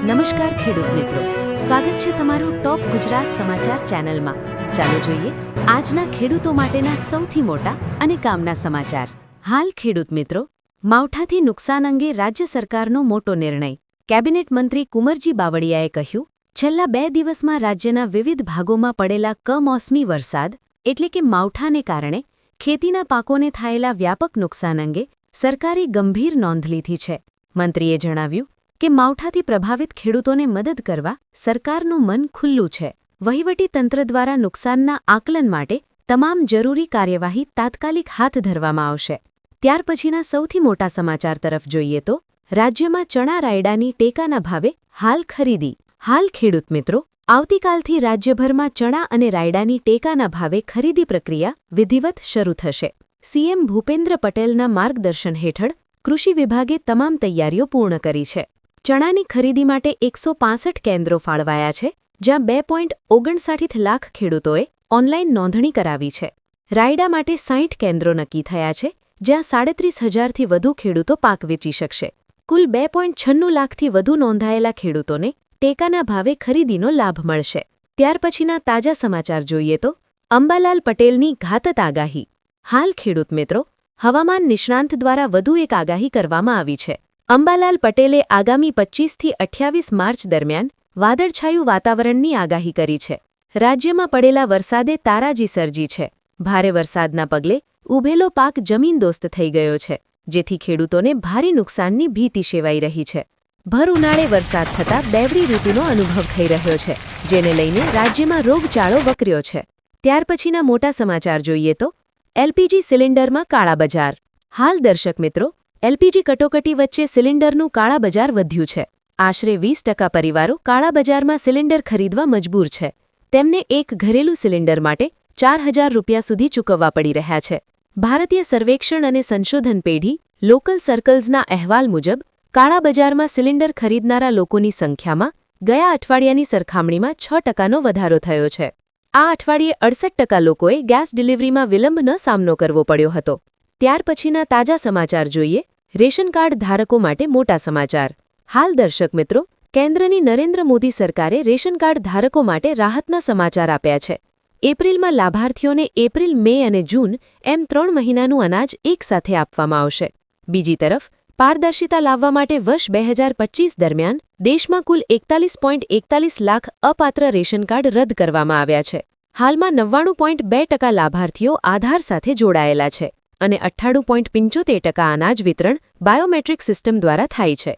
નમસ્કાર ખેડૂત મિત્રો, સ્વાગત છે તમારું ટોપ ગુજરાત સમાચાર ચેનલમાં। ચાલો જોઈએ આજના ખેડૂતો માટેના સૌથી મોટા અને કામના સમાચાર। હાલ ખેડૂત મિત્રો, માવઠાથી નુકસાન અંગે રાજ્ય સરકારનો મોટો નિર્ણય। કેબિનેટ મંત્રી કુંવરજી બાવળિયાએ કહ્યું, છેલ્લા 2 દિવસમાં રાજ્યના વિવિધ ભાગોમાં પડેલા કમોસમી વરસાદ એટલે કે માવઠાને કારણે ખેતીના પાકોને થયેલા વ્યાપક નુકસાન અંગે સરકારે ગંભીર નોંધ લીધી છે। મંત્રીએ જણાવ્યું કે માવઠાથી પ્રભાવિત ખેડૂતોને મદદ કરવા સરકારનું મન ખુલ્લું છે। વહીવટી તંત્ર દ્વારા નુકસાનના આકલન માટે તમામ જરૂરી કાર્યવાહી તાત્કાલિક હાથ ધરવામાં આવશે। ત્યાર પછીના સૌથી મોટા સમાચાર તરફ જોઈએ તો રાજ્યમાં ચણા રાયડાની ટેકાના ભાવે હાલ ખરીદી। હાલ ખેડૂત મિત્રો, આવતીકાલથી રાજ્યભરમાં ચણા અને રાયડાની ટેકાના ભાવે ખરીદી પ્રક્રિયા વિધિવત શરૂ થશે। સીએમ ભૂપેન્દ્ર પટેલના માર્ગદર્શન હેઠળ કૃષિ વિભાગે તમામ તૈયારીઓ પૂર્ણ કરી છે। ચણાની ખરીદી માટે 165 કેન્દ્રો ફાળવાયા છે, જ્યાં 2.59 લાખ ખેડૂતોએ ઓનલાઈન નોંધણી કરાવી છે। રાયડા માટે 60 કેન્દ્રો નક્કી થયા છે, જ્યાં 37,000થી વધુ ખેડૂતો પાક વેચી શકશે। કુલ 2.96 લાખથી વધુ નોંધાયેલા ખેડૂતોને ટેકાના ભાવે ખરીદીનો લાભ મળશે। ત્યાર પછીના તાજા સમાચાર જોઈએ તો અંબાલાલ પટેલની ઘાતક આગાહી। હાલ ખેડૂત મિત્રો, હવામાન નિષ્ણાંત દ્વારા વધુ એક આગાહી કરવામાં આવી છે। અંબાલાલ પટેલે આગામી 25થી 28 માર્ચ દરમિયાન વાદળછાયું વાતાવરણની આગાહી કરી છે। રાજ્યમાં પડેલા વરસાદે તારાજી સર્જી છે। ભારે વરસાદના પગલે ઉભેલો પાક જમીનદોસ્ત થઈ ગયો છે, જેથી ખેડૂતોને ભારે નુકસાનની ભીતિ સેવાઈ રહી છે। ભર ઉનાળે વરસાદ થતાં બેવડી ઋતુનો અનુભવ થઈ રહ્યો છે, જેને લઈને રાજ્યમાં રોગચાળો વકર્યો છે। ત્યાર પછીના મોટા સમાચાર જોઈએ તો એલપીજી સિલિન્ડરમાં કાળાબજાર। હાલ દર્શક મિત્રો, એલપીજી કટોકટી વચ્ચે સિલિન્ડરનું કાળાબજાર વધ્યું છે। આશરે 20% પરિવારો કાળાબજારમાં સિલિન્ડર ખરીદવા મજબૂર છે। તેમને એક ઘરેલું સિલિન્ડર માટે 4,000 રૂપિયા સુધી ચૂકવવા પડી રહ્યા છે। ભારતીય સર્વેક્ષણ અને સંશોધન પેઢી લોકલ સર્કલ્સના અહેવાલ મુજબ કાળાબજારમાં સિલિન્ડર ખરીદનારા લોકોની સંખ્યામાં ગયા અઠવાડિયાની સરખામણીમાં 6%નો વધારો થયો છે। આ અઠવાડિયે 68% લોકોએ ગેસ ડિલિવરીમાં વિલંબનો સામનો કરવો પડ્યો હતો। ત્યાર પછીના તાજા સમાચાર જોઈએ રેશન કાર્ડ ધારકો માટે મોટા સમાચાર। હાલ દર્શક મિત્રો, કેન્દ્રની નરેન્દ્ર મોદી સરકારે રેશન કાર્ડ ધારકો માટે રાહતના સમાચાર આપ્યા છે। એપ્રિલમાં લાભાર્થીઓને એપ્રિલ, મે અને જૂન એમ 3 મહિનાનું અનાજ એકસાથે આપવામાં આવશે। બીજી તરફ પારદર્શિતા લાવવા માટે વર્ષ 2025 દરમિયાન દેશમાં કુલ 41.41 લાખ અપાત્ર રેશન કાર્ડ રદ કરવામાં આવ્યા છે। હાલમાં 99.2% લાભાર્થીઓ આધાર સાથે જોડાયેલા છે અને 98.75% અનાજ વિતરણ બાયોમેટ્રિક સિસ્ટમ દ્વારા થાય છે।